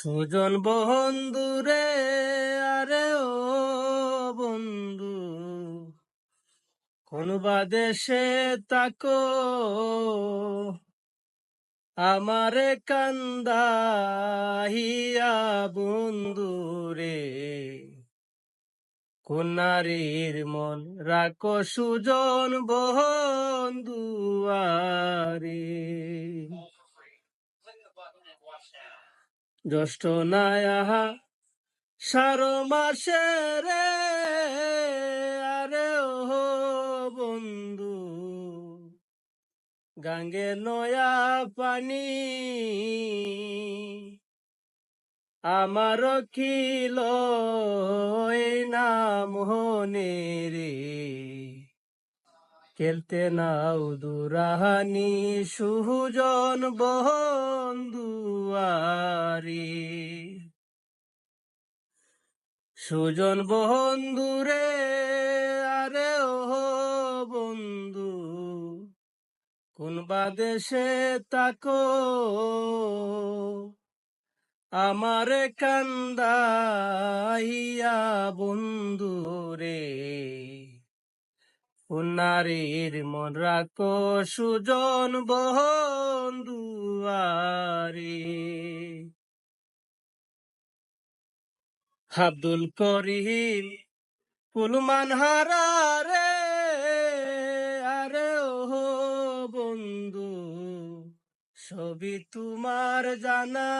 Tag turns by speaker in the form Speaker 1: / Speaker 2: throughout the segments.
Speaker 1: সুজন বন্ধু রে, আরে ও বন্ধু, কোন বা দেশে তাকো আমারে কান্দাহিয়া বন্ধু রে। কোন নারীর মন রাখো সুজন বন্ধু আরে। জ্যৈষ্ঠ নায়া সারো মাসে রে, আরে ও বন্ধু, গাঙ্গে নয়া পানি আমার খিল না মোহনে রে। খেলতে নাও দুরাহানি সুজন বন্ধু আরে। সুজন বন্ধু রে, আরে ও বন্ধু, কোন বা দেশে তাকো আমারে কান্দাইয়া বন্ধু রে। কোন নারীর মন রাখো সুজন বন্ধু আরে। আব্দুল করিম ফুলমান হারা রে, আরে ও বন্ধু, ছবি তোমার জানা।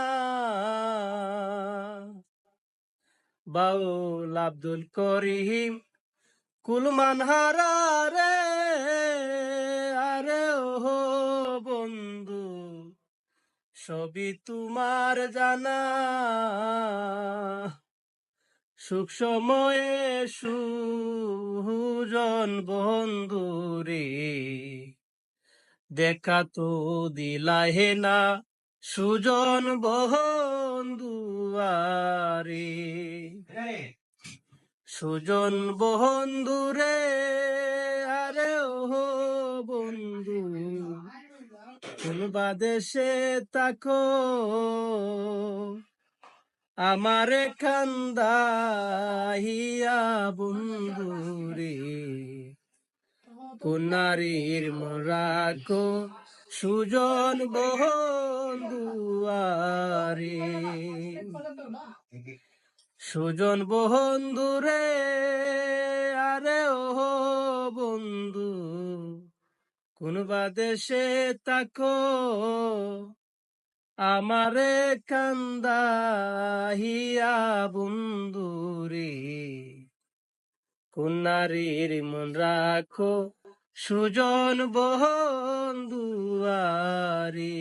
Speaker 1: বাউল আব্দুল করিম কুলমান হারা রে, আরে ও বন্ধু, ছবি তোমার জানা। সুখ সময়ে সুজন বন্ধু রে, দেখা তো দিলাহে না সুজন বন্ধু আরে। সুজন বন্ধু রে, আরে ও বন্ধু, কোন বা দেশে তাকো আমারে কান্দাহিয়া বন্ধু রে। কোন নারীর মন রাখো সুজন বন্ধু আরে। সুজন বন্ধু রে, আরে ও বন্ধু, কোন বা দেশে তাকো আমারে কান্দাহিয়া বন্ধু রে। কোন নারীর মন রাখো সুজন বন্ধু আরে।